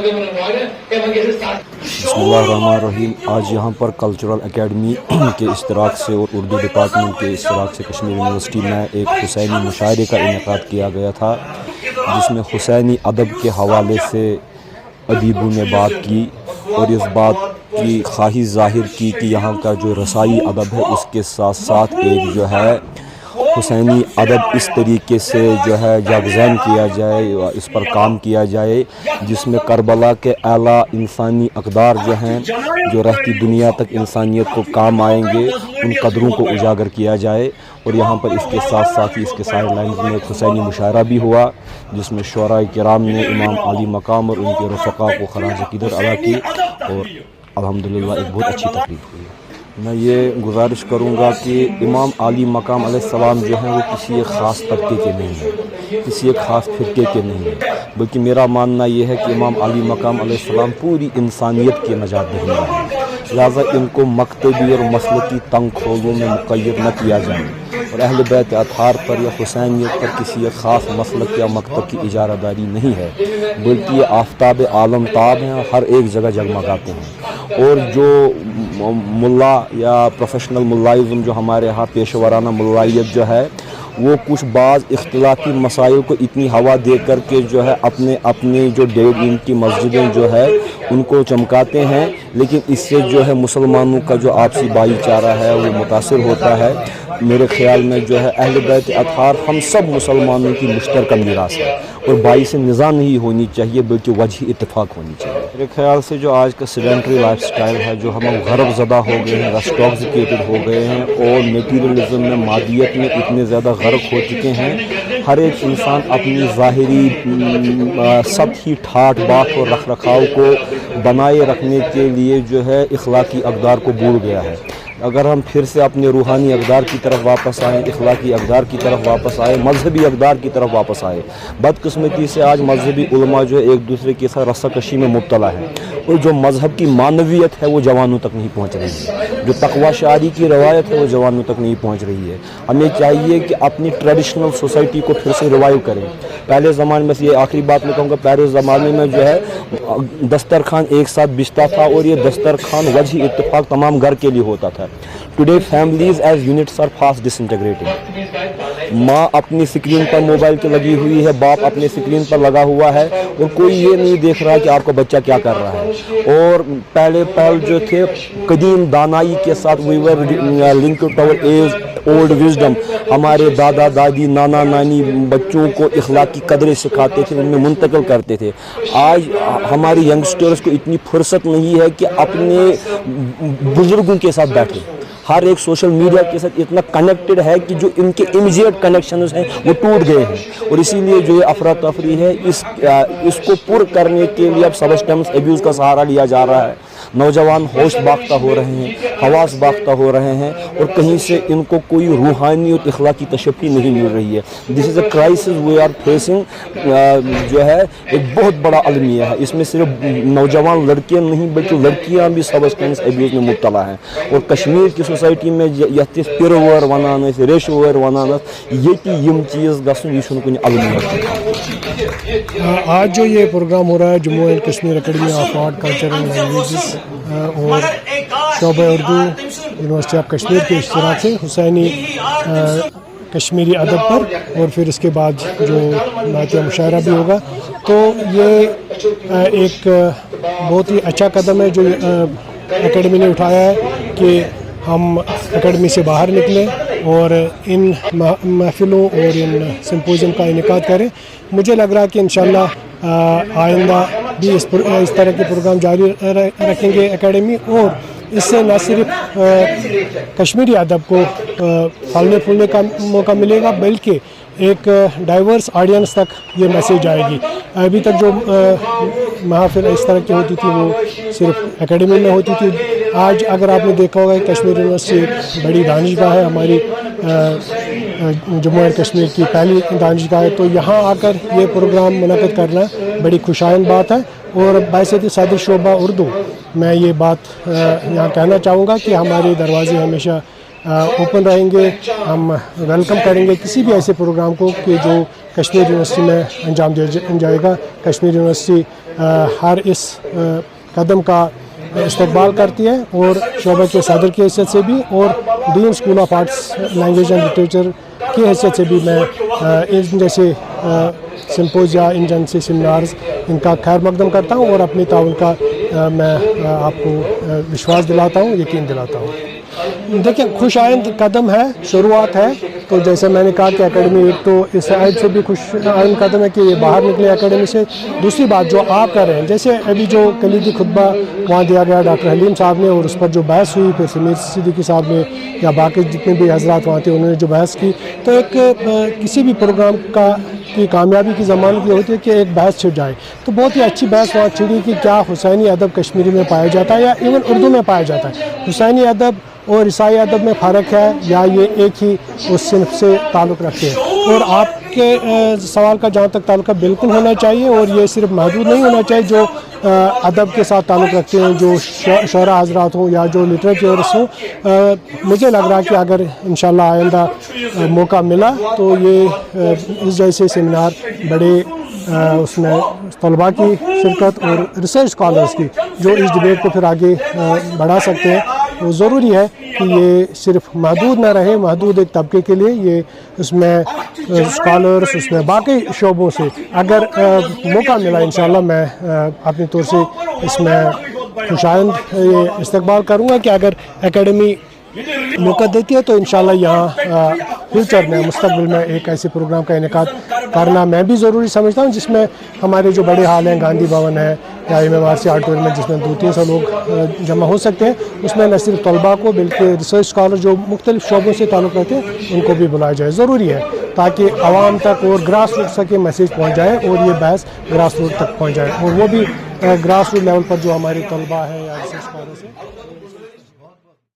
बिस्मिल्लाहिर्रहमानिर्रहीम। आज यहाँ पर कल्चरल एकेडमी के इश्तराक से और उर्दू डिपार्टमेंट के इश्तराक से कश्मीर यूनिवर्सिटी में एक हुसैनी मुशायरे का इनेकाद किया गया था, जिसमें हुसैनी अदब के हवाले से अदीबों ने बात की और इस बात की ख्वाहिश ज़ाहिर की कि यहाँ का जो रसाई अदब है उसके साथ साथ एक जो है हुसैनी अदब इस तरीके से जो है जगज़ैन किया जाए, इस पर काम किया जाए जिसमें करबला के आला इंसानी अक़दार जो हैं, जो रहती दुनिया तक इंसानियत को काम आएंगे, उन कदरों को उजागर किया जाए। और यहाँ पर इसके साथ साथ ही इसके साइड लाइन्स में एक हुसैनी मुशायरा भी हुआ, जिसमें शुअरा किराम ने इमाम आली मकाम और उनके रफ़क़ा को ख़राज अक़ीदत अदा की और अल्हम्दुलिल्लाह एक बहुत अच्छी तकरीब हुई। मैं ये गुजारिश करूँगा कि इमाम आली मकाम अलैहिस्सलाम जो हैं वो किसी एक ख़ास तबके के नहीं हैं, किसी एक ख़ास फ़िरके के नहीं हैं, बल्कि मेरा मानना ये है कि इमाम आली मकाम अलैहिस्सलाम पूरी इंसानियत के नजात दहिंदा हैं। लिहाजा इनको मकतबी और मसलकी तंग खोलों में मुक़य्यद न किया जाए और अहले बैत अतहार पर या हुसैनियत पर किसी एक ख़ास मसलक या मकतब की इजारादारी नहीं है, बल्कि ये आफ्ताब आलम ताब हैं और हर एक जगह जगमगाते हैं। और जो मुल्ला या प्रोफेशनल मुल्लाइज़म जो हमारे यहाँ पेशेवराना मुल्लाइयत जो है, वो कुछ बाज़ इख्तिलाफी मसाइल को इतनी हवा दे कर के जो है अपने अपने जो डेढ़ दिन की मस्जिदें जो है उनको चमकाते हैं, लेकिन इससे जो है मुसलमानों का जो आपसी भाईचारा है वो मुतासिर होता है। मेरे ख्याल में जो है अहले बैत अतहार हम सब मुसलमानों की मुश्तरका मीरास है और बाइस निज़ा नहीं होनी चाहिए बल्कि वजह इत्तेफाक होनी चाहिए। मेरे ख्याल से जो आज का सेडेंट्री लाइफ स्टाइल है, जो हम गरब ज़दा हो गए हैं, रस्टॉक्सिकेटेड हो गए हैं और मेटीरियलिज्म में मादियत में इतने ज़्यादा गर्क हो चुके हैं, हर एक इंसान अपनी ज़ाहिरी सतही ठाट बाट और रख रखाव को बनाए रखने के लिए जो है इखलाकी अक़दार को भूल गया है। अगर हम फिर से अपने रूहानी अक़दार की तरफ वापस आएँ, इखलाकी अक़दार की तरफ वापस आए, मजहबी अक़दार की तरफ वापस आए, बदकिस्मती से आज मजहबी उलमा जो है एक दूसरे के साथ रस्साकशी में मुब्तला है और जो मज़हब की मानवियत है वो जवानों तक नहीं पहुँच रही है, जो तक़वा शारी की रवायत है वो जवानों तक नहीं पहुँच रही है। हमें चाहिए कि अपनी ट्रेडिशनल सोसाइटी को फिर से रिवाइव करें। पहले ज़माने में, ये आखिरी बात मैं कहूँगा, पहले ज़माने में जो है दस्तरखान एक साथ बिछता था और ये दस्तरखान वजह इत्तेफाक तमाम घर के लिए होता था। Today families as units are fast disintegrating. माँ अपनी स्क्रीन पर मोबाइल की लगी हुई है, बाप अपने स्क्रीन पर लगा हुआ है और कोई ये नहीं देख रहा कि आपका बच्चा क्या कर रहा है। और पहल जो थे कदीम दानाई के साथ we were linked to our age old wisdom. हमारे दादा दादी नाना नानी बच्चों को इखलाकी कदरें सिखाते थे, उनमें मुंतकिल करते थे। आज हमारे यंगस्टर्स को इतनी फुर्सत नहीं है कि अपने बुजुर्गों के साथ बैठे। हर एक सोशल मीडिया के साथ इतना कनेक्टेड है कि जो इनके इमीडिएट कनेक्शंस हैं वो टूट गए हैं और इसीलिए जो ये अफरा तफरी है इसको पुर करने के लिए अब सबस्टेंस एब्यूज़ का सहारा लिया जा रहा है। नौजवान होश बाख्ता हो रहे हैं, हवास बाख्ता हो रहे हैं और कहीं से इनको कोई रूहानी और इखलाकी तशफ़ी नहीं मिल रही है। This is a crisis we are facing. जो है एक बहुत बड़ा अलमिया है, इसमें सिर्फ नौजवान लड़के नहीं बल्कि लड़कियां भी सबस्टेंस एब्यूज़ में मुब्तला हैं। और कश्मीर की सोसाइटी में यह पिरवर वनान रेशवर वनान ये यम चीज़ गसन यह कुछ अलमिया। आज जो ये प्रोग्राम हो रहा है Jammu and Kashmir academy of art culture and languages और शोबा उर्दू यूनिवर्सिटी ऑफ कश्मीर के इश्तराक से हुसैनी कश्मीरी अदब पर और फिर इसके बाद जो नातिया मुशायरा भी होगा, तो ये एक बहुत ही अच्छा कदम है जो एकेडमी ने उठाया है कि हम एकेडमी से बाहर निकलें और इन महफिलों और इन सिम्पोजियम का इनेकाद करें। मुझे लग रहा है कि इंशाअल्लाह आइंदा भी इस तरह के प्रोग्राम जारी रखेंगे एकेडमी और इससे न सिर्फ कश्मीरी अदब को फलने फूलने का मौका मिलेगा बल्कि एक डाइवर्स ऑडियंस तक ये मैसेज आएगी। अभी तक जो महफिल इस तरह की होती थी वो सिर्फ एकेडमी में होती थी। आज अगर आपने देखा होगा कश्मीर यूनिवर्सिटी बड़ी दानिशगाह है, हमारी जम्मू एंड कश्मीर की पहली दानिशगाह है, तो यहाँ आकर ये प्रोग्राम मुनक़िद करना बड़ी खुशाइन बात है। और बाइसती सदर शोबा उर्दू मैं ये बात यहाँ कहना चाहूँगा कि हमारे दरवाजे हमेशा ओपन रहेंगे। हम वेलकम करेंगे किसी भी ऐसे प्रोग्राम को कि जो कश्मीर यूनिवर्सिटी में अंजाम दिया जाएगा। कश्मीर यूनिवर्सिटी हर इस कदम का इस्तकबाल करती है और शोबे के सदर की हैसियत से भी और dean school of arts language and literature की हैसियत से भी मैं इन जैसे सिम्पोजिया, इन जैसे सेमिनार्स इनका खैर मकदम करता हूँ और अपनी ताउन का मैं आपको विश्वास दिलाता हूँ, यकीन दिलाता हूँ। देखिए, खुश आइंद कदम है, शुरुआत है। तो जैसे मैंने कहा कि एकेडमी एक तो इस साइड से भी खुश आइंद कदम है कि ये बाहर निकले एकेडमी से। दूसरी बात जो आप कर रहे हैं, जैसे अभी जो कलीदी खुतबा वहाँ दिया गया डॉक्टर हलीम साहब ने और उस पर जो बहस हुई, फिर समीर सिद्दीकी साहब ने या बाकी जितने भी हजरात वहाँ थे उन्होंने जो बहस की, तो एक किसी भी प्रोग्राम की कामयाबी की ज़मानत ये होती है कि एक बहस छिड़ जाए। तो बहुत ही अच्छी बहस वहाँ छिड़ी कि क्या हुसैनी अदब कश्मीरी में पाया जाता है या इवन उर्दू में पाया जाता है। हुसैनी अदब और ईसाई अदब में फ़र्क है या ये एक ही उस सिनफ से ताल्लुक़ रखते हैं। और आपके सवाल का जहाँ तक ताल्लुक़ बिल्कुल होना चाहिए और ये सिर्फ महदूद नहीं होना चाहिए जो अदब के साथ ताल्लुक़ रखते हैं, जो शोरा हजरात हों या जो लिटरेचर्स हों। मुझे लग रहा है कि अगर इंशाल्लाह आइंदा मौका मिला तो ये इस जैसे सेमिनार बड़े उसमें तलबा की शिरकत और रिसर्च स्कॉलर्स की जो इस डिबेट को फिर आगे बढ़ा सकते हैं, वो ज़रूरी है कि ये सिर्फ महदूद न रहे, महदूद एक तबके के लिए। ये उसमें स्कॉलर्स, उसमें बाकी शोबों से अगर मौका मिला इंशाल्लाह मैं अपने तौर से इसमें खुशाइंद इस्तकबाल करूँगा कि अगर एकेडमी मौका देती है तो इंशाल्लाह यहाँ फ्यूचर में, मुस्तकबिल में एक ऐसे प्रोग्राम का इनेकाद करना मैं भी ज़रूरी समझता हूँ जिसमें हमारे जो बड़े हाल हैं, गांधी भवन है या MMRC ऑडिटोरियम में, जिसमें 200-300 लोग जमा हो सकते हैं, उसमें न सिर्फ तलबा को बल्कि रिसर्च स्कॉलर जो मुख्तलिफ शोबों से ताल्लुक़ रखते हैं उनको भी बुलाया जाए। ज़रूरी है ताकि आवाम तक और ग्रास रूट तक ये मैसेज पहुँच जाए और ये बहस ग्रास रूट तक पहुँच जाए और वो भी ग्रास रूट लेवल पर जो हमारे तलबा है या रिसर्च स्कॉलर्स हैं।